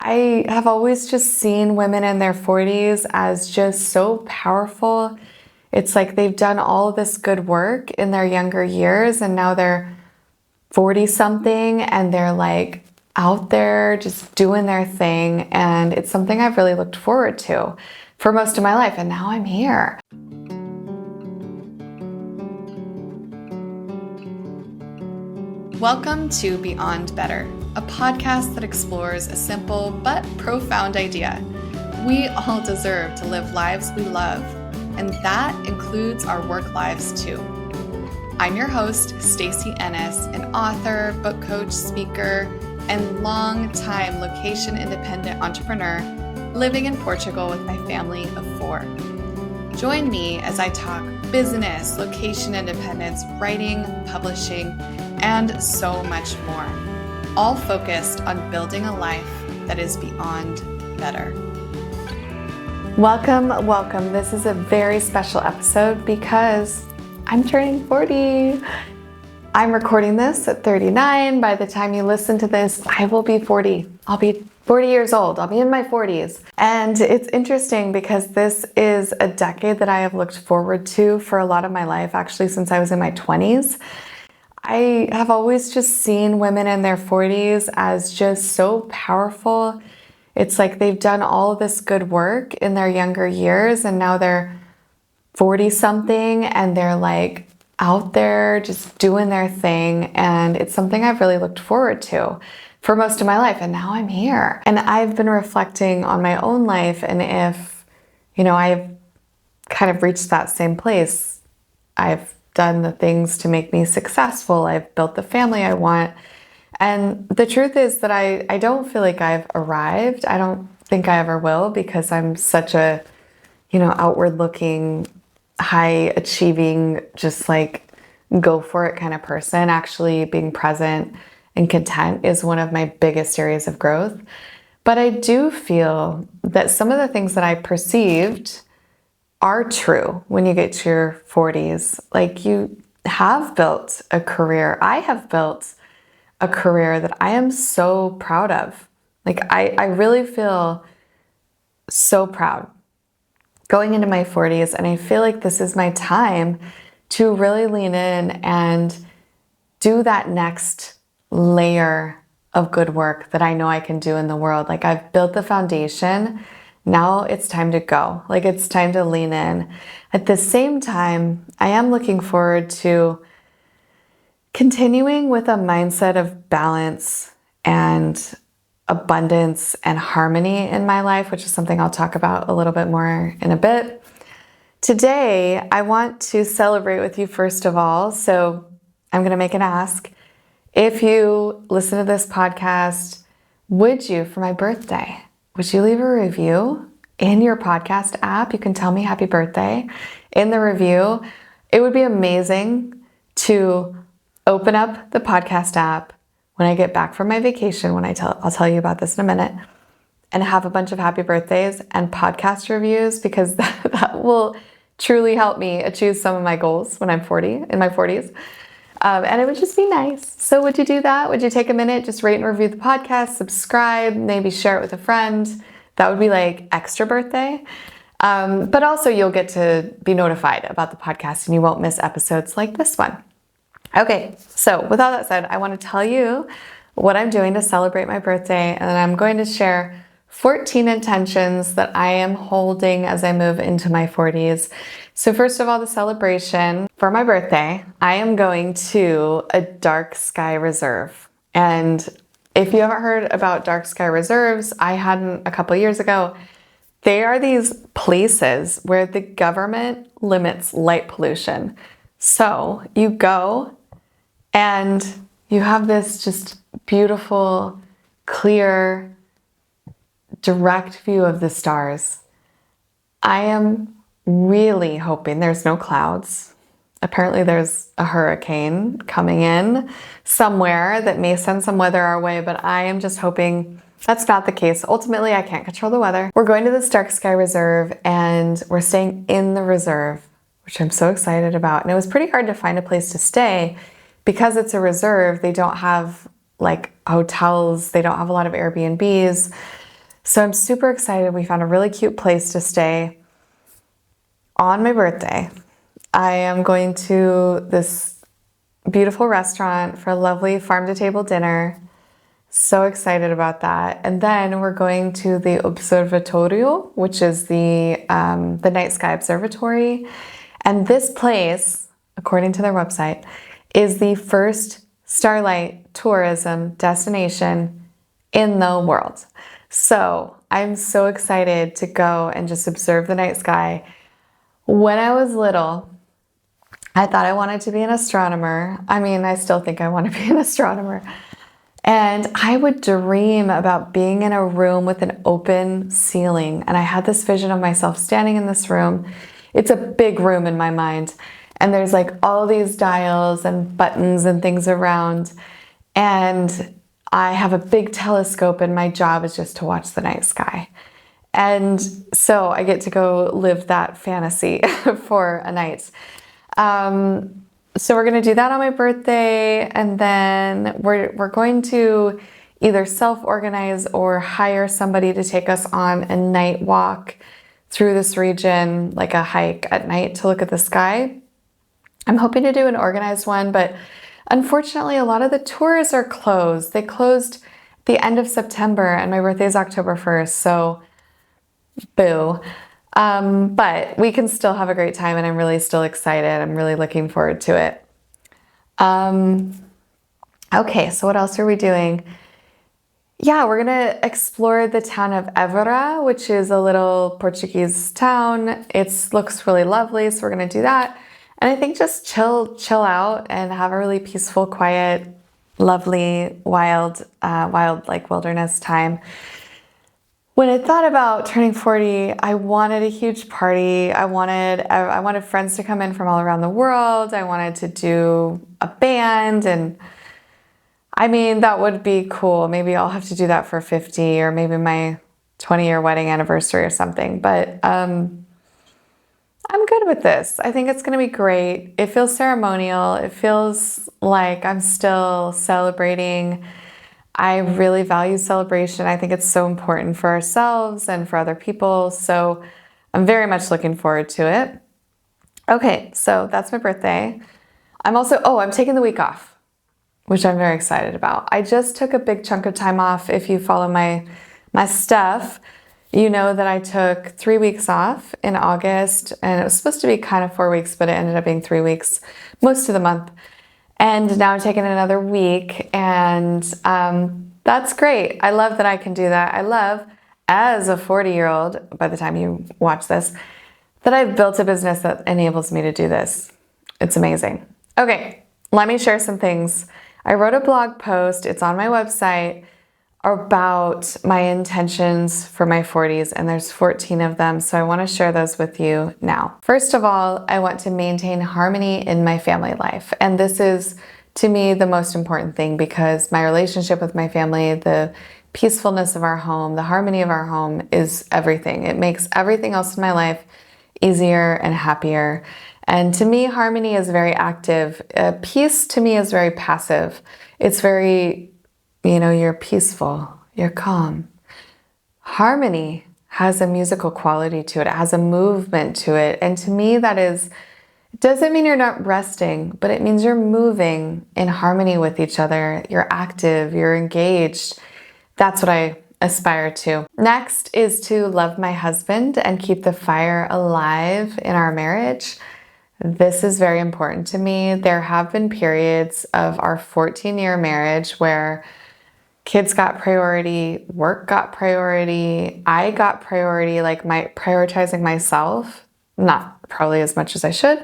I have always just seen women in their 40s as just so powerful. It's like they've done all of this good work in their younger years and now they're 40 something and they're like out there just doing their thing. And it's something I've really looked forward to for most of my life. And now I'm here. Welcome to Beyond Better, a podcast that explores a simple but profound idea. We all deserve to live lives we love, and that includes our work lives too. I'm your host, Stacey Ennis, an author, book coach, speaker, and long-time location-independent entrepreneur living in Portugal with my family of 4. Join me as I talk business, location independence, writing, publishing, and so much more, all focused on building a life that is beyond better. Welcome. This is a very special episode because I'm turning 40. I'm recording this at 39. By the time you listen to this, I will be 40. I'll be 40 years old. I'll be in my 40s. And it's interesting because this is a decade that I have looked forward to for a lot of my life, actually since I was in my 20s. I have always just seen women in their 40s as just so powerful. It's like they've done all of this good work in their younger years and now they're 40 something and they're like out there just doing their thing. And it's something I've really looked forward to for most of my life. And now I'm here. And I've been reflecting on my own life and if, I've kind of reached that same place. I've done the things to make me successful. I've built the family I want. And the truth is that I don't feel like I've arrived. I don't think I ever will because I'm such a, outward looking, high achieving, just like go for it kind of person. Actually being present and content is one of my biggest areas of growth. But I do feel that some of the things that I perceived are true when you get to your 40s. Like you have built a career. I have built a career that I am so proud of. Like I really feel so proud going into my 40s. And I feel like this is my time to really lean in and do that next layer of good work that I know I can do in the world. Like I've built the foundation. Now it's time to go. Like it's time to lean in. At the same time, I am looking forward to continuing with a mindset of balance and abundance and harmony in my life, which is something I'll talk about a little bit more in a bit. Today, I want to celebrate with you first of all. So I'm going to make an ask. If you listen to this podcast, would you, for my birthday, would you leave a review in your podcast app? You can tell me happy birthday in the review. It would be amazing to open up the podcast app when I get back from my vacation, I'll tell you about this in a minute, and have a bunch of happy birthdays and podcast reviews because that will truly help me achieve some of my goals when I'm 40, in my 40s. And it would just be nice. So would you do that? Would you take a minute, just rate and review the podcast, subscribe, maybe share it with a friend? That would be like extra birthday. But also you'll get to be notified about the podcast and you won't miss episodes like this one. Okay, so with all that said, I want to tell you what I'm doing to celebrate my birthday, and then I'm going to share 14 intentions that I am holding as I move into my 40s. So first of all, the celebration for my birthday, I am going to a dark sky reserve. And if you haven't heard about dark sky reserves, I hadn't a couple years ago. They are these places where the government limits light pollution. So you go and you have this just beautiful, clear, direct view of the stars. I am really hoping there's no clouds. Apparently there's a hurricane coming in somewhere that may send some weather our way, but I am just hoping that's not the case. Ultimately, I can't control the weather. We're going to this dark sky reserve and we're staying in the reserve, which I'm so excited about. And it was pretty hard to find a place to stay because it's a reserve. They don't have like hotels. They don't have a lot of Airbnbs. So I'm super excited. We found a really cute place to stay on my birthday. I am going to this beautiful restaurant for a lovely farm-to-table dinner. So excited about that. And then we're going to the Observatorio, which is the night sky observatory. And this place, according to their website, is the first starlight tourism destination in the world. So I'm so excited to go and just observe the night sky. When I was little, I thought I wanted to be an astronomer. I mean, I still think I want to be an astronomer. And I would dream about being in a room with an open ceiling. And I had this vision of myself standing in this room. It's a big room in my mind. And there's like all these dials and buttons and things around. And I have a big telescope and my job is just to watch the night sky. And so I get to go live that fantasy for a night. So we're going to do that on my birthday, and then we're going to either self-organize or hire somebody to take us on a night walk through this region, like a hike at night to look at the sky. I'm hoping to do an organized one, but unfortunately a lot of the tours are closed. They closed the end of September and my birthday is October 1st, so boo. But we can still have a great time and I'm really still excited. I'm really looking forward to it. Okay, so what else are we doing? Yeah, we're gonna explore the town of Évora, which is a little Portuguese town. It looks really lovely, so we're gonna do that. And I think just chill out and have a really peaceful, quiet, lovely, wild like wilderness time. When I thought about turning 40, I wanted a huge party. I wanted friends to come in from all around the world. I wanted to do a band, and I mean, that would be cool. Maybe I'll have to do that for 50 or maybe my 20-year wedding anniversary or something. But I'm good with this. I think it's going to be great. It feels ceremonial. It feels like I'm still celebrating. I really value celebration. I think it's so important for ourselves and for other people. So I'm very much looking forward to it. Okay, so that's my birthday. I'm taking the week off, which I'm very excited about. I just took a big chunk of time off. If you follow my stuff, you know that I took 3 weeks off in August, and it was supposed to be kind of 4 weeks, but it ended up being 3 weeks, most of the month. And now I'm taking another week, and that's great. I love that I can do that. I love, as a 40-year-old, by the time you watch this, that I've built a business that enables me to do this. It's amazing. Okay, let me share some things. I wrote a blog post, it's on my website, about my intentions for my 40s, and there's 14 of them, so I want to share those with you now. First of all, I want to maintain harmony in my family life, and this is, to me, the most important thing because my relationship with my family, the peacefulness of our home, the harmony of our home is everything. It makes everything else in my life easier and happier. And to me, harmony is very active. Peace to me is very passive. It's very, you're peaceful, you're calm. Harmony has a musical quality to it. It has a movement to it. And to me, it doesn't mean you're not resting, but it means you're moving in harmony with each other. You're active, you're engaged. That's what I aspire to. Next is to love my husband and keep the fire alive in our marriage. This is very important to me. There have been periods of our 14-year marriage where kids got priority, work got priority, I got priority, like prioritizing myself, not probably as much as I should.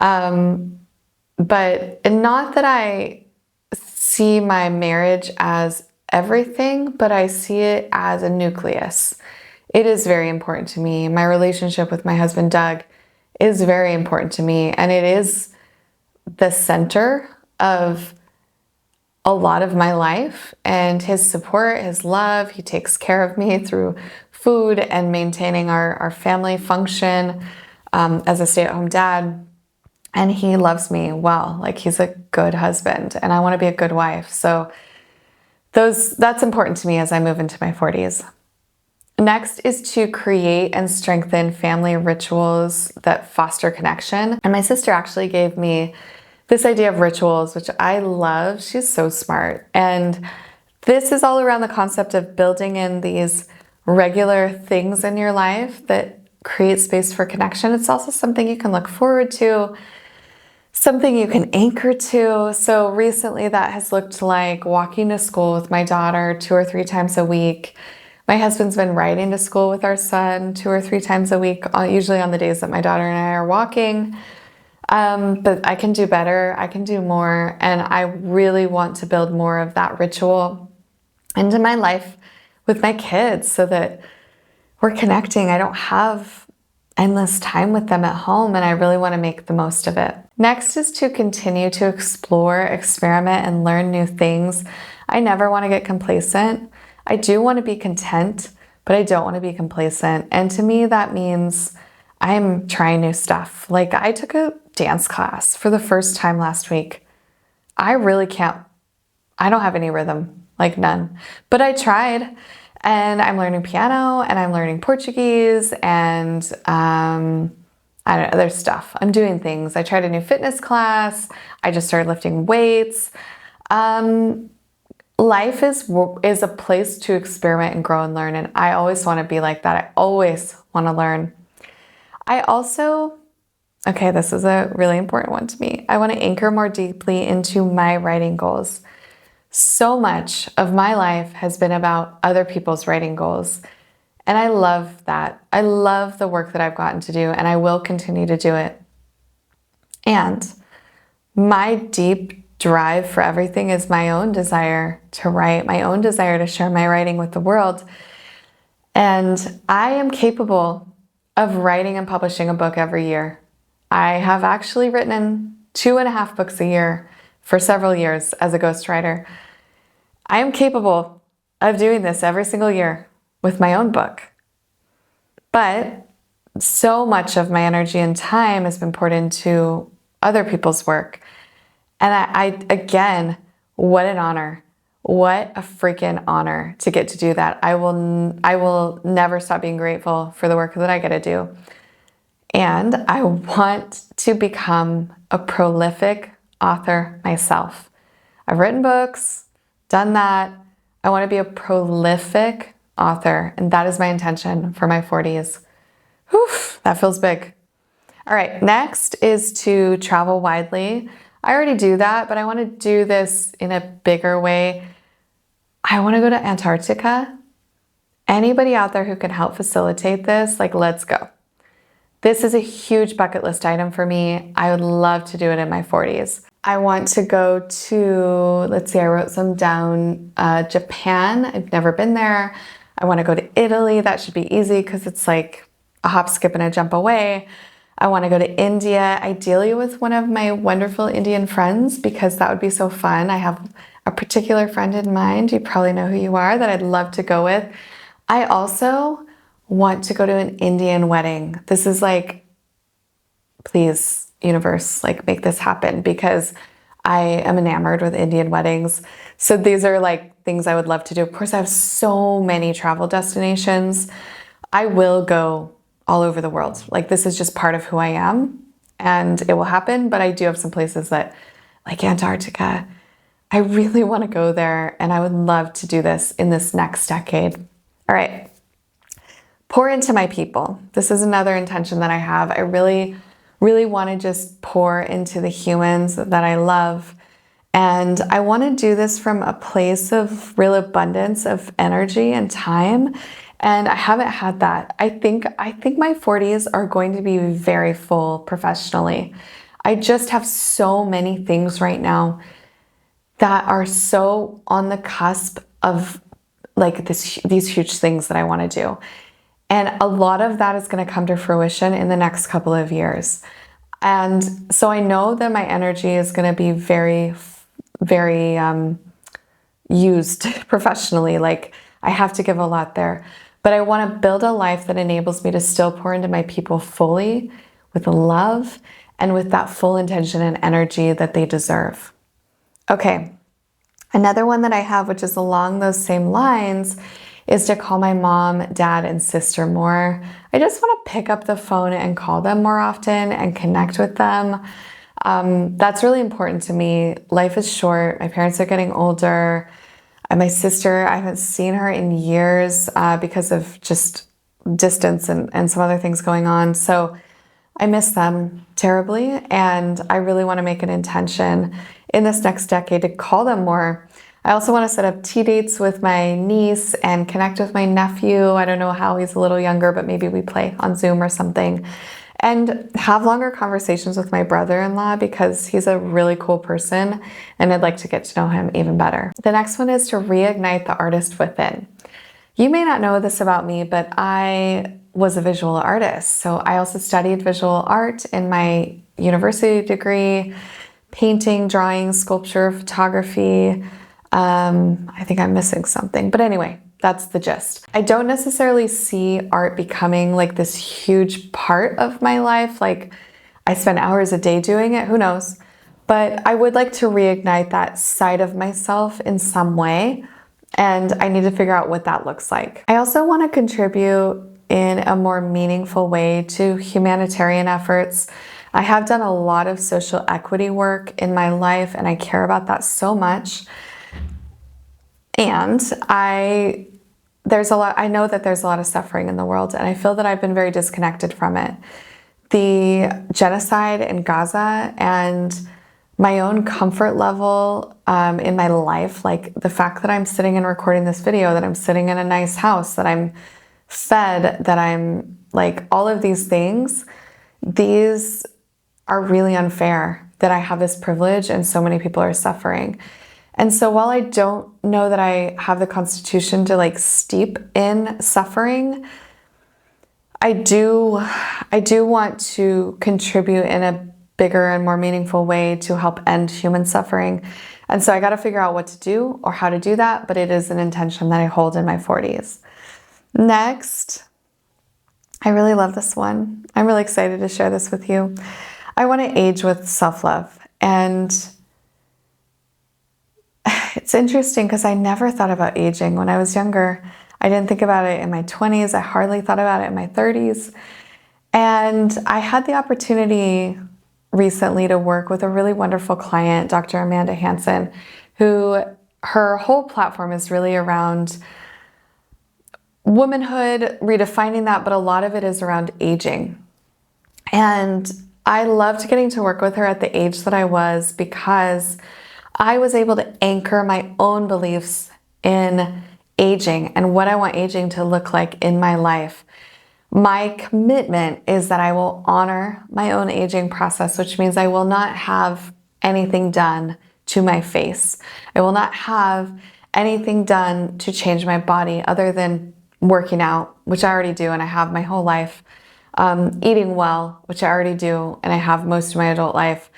But not that I see my marriage as everything, but I see it as a nucleus. It is very important to me. My relationship with my husband, Doug, is very important to me, and it is the center of a lot of my life, and his support, his love, he takes care of me through food and maintaining our family function as a stay-at-home dad. And he loves me well, like he's a good husband, and I want to be a good wife. So that's important to me as I move into my 40s. Next is to create and strengthen family rituals that foster connection. And my sister actually gave me this idea of rituals, which I love. She's so smart. And this is all around the concept of building in these regular things in your life that create space for connection. It's also something you can look forward to, something you can anchor to. So recently that has looked like walking to school with my daughter 2 or 3 times a week. My husband's been riding to school with our son 2 or 3 times a week, usually on the days that my daughter and I are walking. But I can do better. I can do more. And I really want to build more of that ritual into my life with my kids so that we're connecting. I don't have endless time with them at home, and I really want to make the most of it. Next is to continue to explore, experiment, and learn new things. I never want to get complacent. I do want to be content, but I don't want to be complacent. And to me, that means I'm trying new stuff. Like I took a dance class for the first time last week. I don't have any rhythm, like none, but I tried. And I'm learning piano and I'm learning Portuguese and I don't know, there's stuff. I'm doing things. I tried a new fitness class. I just started lifting weights. Life is a place to experiment and grow and learn. And I always want to be like that. I always want to learn. This is a really important one to me. I want to anchor more deeply into my writing goals. So much of my life has been about other people's writing goals. And I love that. I love the work that I've gotten to do, and I will continue to do it. And my deep drive for everything is my own desire to write, my own desire to share my writing with the world. And I am capable of writing and publishing a book every year. I have actually written 2.5 books a year for several years as a ghostwriter. I am capable of doing this every single year with my own book. But so much of my energy and time has been poured into other people's work. And again, what an honor. What a freaking honor to get to do that. I will never stop being grateful for the work that I get to do. And I want to become a prolific author myself. I've written books, done that. I want to be a prolific author, and that is my intention for my 40s. Whew, that feels big. All right, next is to travel widely. I already do that, but I want to do this in a bigger way. I want to go to Antarctica. Anybody out there who can help facilitate this, let's go. This is a huge bucket list item for me. I would love to do it in my 40s. I want to go to, I wrote some down, Japan. I've never been there. I want to go to Italy. That should be easy because it's like a hop, skip, and a jump away. I want to go to India, ideally with one of my wonderful Indian friends, because that would be so fun. I have a particular friend in mind, you probably know who you are, that I'd love to go with. I also want to go to an Indian wedding. This is please, universe, make this happen, because I am enamored with Indian weddings. So these are things I would love to do. Of course, I have so many travel destinations. I will go all over the world. This is just part of who I am, and it will happen. But I do have some places that, like Antarctica, I really want to go there, and I would love to do this in this next decade. All right. Pour into my people. This is another intention that I have. I really want to just pour into the humans that I love. And I want to do this from a place of real abundance of energy and time. And I haven't had that. I think my 40s are going to be very full professionally. I just have so many things right now that are so on the cusp of these huge things that I want to do. And a lot of that is going to come to fruition in the next couple of years. And so I know that my energy is going to be very, very used professionally. I have to give a lot there. But I want to build a life that enables me to still pour into my people fully, with love, and with that full intention and energy that they deserve. Okay, another one that I have, which is along those same lines, is to call my mom, dad, and sister more. I just want to pick up the phone and call them more often and connect with them. That's really important to me. Life is short. My parents are getting older. And my sister, I haven't seen her in years because of just distance and some other things going on. So I miss them terribly. And I really want to make an intention in this next decade to call them more. I also want to set up tea dates with my niece and connect with my nephew. I don't know how, he's a little younger, but maybe we play on Zoom or something. And have longer conversations with my brother-in-law because he's a really cool person and I'd like to get to know him even better. The next one is to reignite the artist within. You may not know this about me, but I was a visual artist. So I also studied visual art in my university degree, painting, drawing, sculpture, photography. I think I'm missing something, but anyway, that's the gist. I don't necessarily see art becoming like this huge part of my life. Like I spend hours a day doing it, who knows? But I would like to reignite that side of myself in some way. And I need to figure out what that looks like. I also want to contribute in a more meaningful way to humanitarian efforts. I have done a lot of social equity work in my life and I care about that so much. And I know that there's a lot of suffering in the world and I feel that I've been very disconnected from it. The genocide in Gaza and my own comfort level in my life, like the fact that I'm sitting and recording this video, that I'm sitting in a nice house, that I'm fed, that I'm like all of these things, these are really unfair that I have this privilege and so many people are suffering. And so while I don't know that I have the constitution to like steep in suffering, I do want to contribute in a bigger and more meaningful way to help end human suffering. And so I got to figure out what to do or how to do that, but it is an intention that I hold in my 40s. Next, I really love this one. I'm really excited to share this with you. I want to age with self-love. And it's interesting because I never thought about aging when I was younger. I didn't think about it in my 20s. I hardly thought about it in my 30s. And I had the opportunity recently to work with a really wonderful client, Dr. Amanda Hansen, who her whole platform is really around womanhood, redefining that, but a lot of it is around aging. And I loved getting to work with her at the age that I was because I was able to anchor my own beliefs in aging and what I want aging to look like in my life. My commitment is that I will honor my own aging process, which means I will not have anything done to my face. I will not have anything done to change my body other than working out, which I already do and I have my whole life, eating well, which I already do and I have most of my adult life.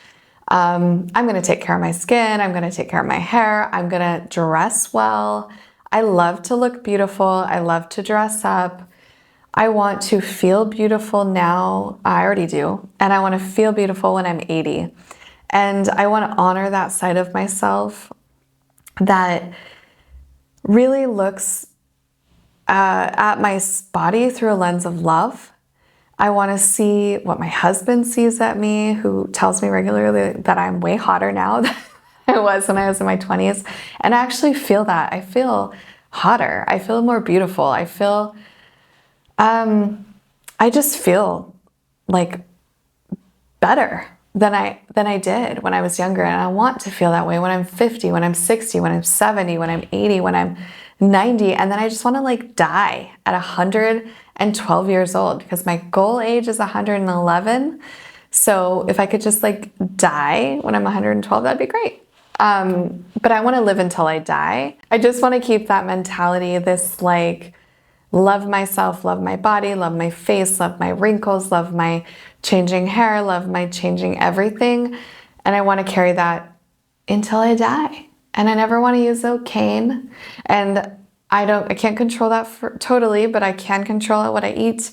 I'm going to take care of my skin. I'm going to take care of my hair. I'm going to dress well. I love to look beautiful. I love to dress up. I want to feel beautiful now. I already do. And I want to feel beautiful when I'm 80. And I want to honor that side of myself that really looks at my body through a lens of love. I want to see what my husband sees at me, who tells me regularly that I'm way hotter now than I was when I was in my 20s. And I actually feel that. I feel hotter. I feel more beautiful. I feel, I just feel like better than I did when I was younger. And I want to feel that way when I'm 50, when I'm 60, when I'm 70, when I'm 80, when I'm 90. And then I just want to like die at 112 years old because my goal age is 111. So if I could just like die when I'm 112, that'd be great. But I want to live until I die. I just want to keep that mentality, this like love myself, love my body, love my face, love my wrinkles, love my changing hair, love my changing everything. And I want to carry that until I die. And I never want to use a cane. And I can't control that totally, but I can control what I eat.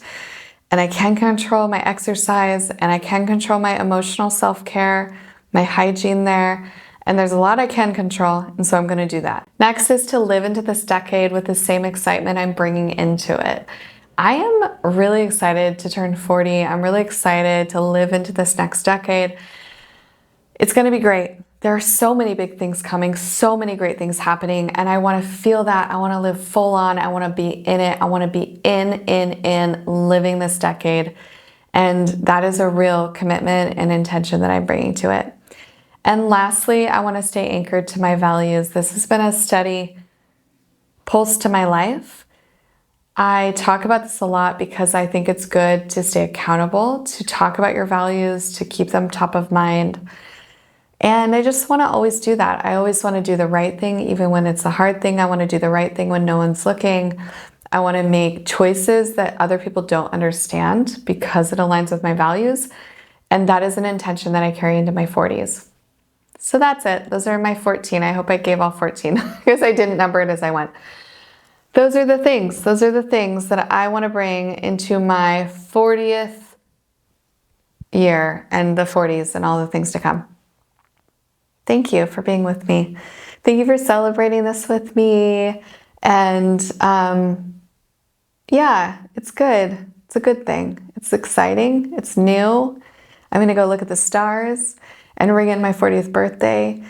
And I can control my exercise. And I can control my emotional self-care, my hygiene there. And there's a lot I can control, and so I'm going to do that. Next is to live into this decade with the same excitement I'm bringing into it. I am really excited to turn 40. I'm really excited to live into this next decade. It's going to be great. There are so many big things coming, so many great things happening, and I want to feel that. I want to live full on. I want to be in it. I want to be in living this decade. And that is a real commitment and intention that I'm bringing to it. And lastly, I want to stay anchored to my values. This has been a steady pulse to my life. I talk about this a lot because I think it's good to stay accountable, to talk about your values, to keep them top of mind. And I just want to always do that. I always want to do the right thing, even when it's a hard thing. I want to do the right thing when no one's looking. I want to make choices that other people don't understand because it aligns with my values. And that is an intention that I carry into my 40s. So that's it. Those are my 14. I hope I gave all 14 because I didn't number it as I went. Those are the things. Those are the things that I want to bring into my 40th year and the 40s and all the things to come. Thank you for being with me. Thank you for celebrating this with me. And yeah, it's good. It's a good thing. It's exciting. It's new. I'm going to go look at the stars and ring in my 40th birthday.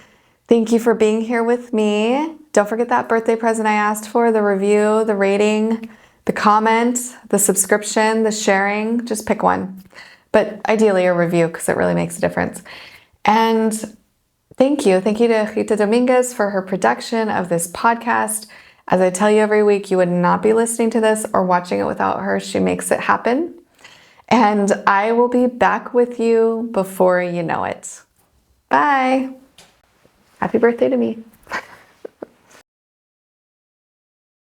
Thank you for being here with me. Don't forget that birthday present I asked for, the review, the rating, the comment, the subscription, the sharing. Just pick one. But ideally a review because it really makes a difference. And thank you. Thank you to Rita Dominguez for her production of this podcast. As I tell you every week, you would not be listening to this or watching it without her. She makes it happen. And I will be back with you before you know it. Bye. Happy birthday to me.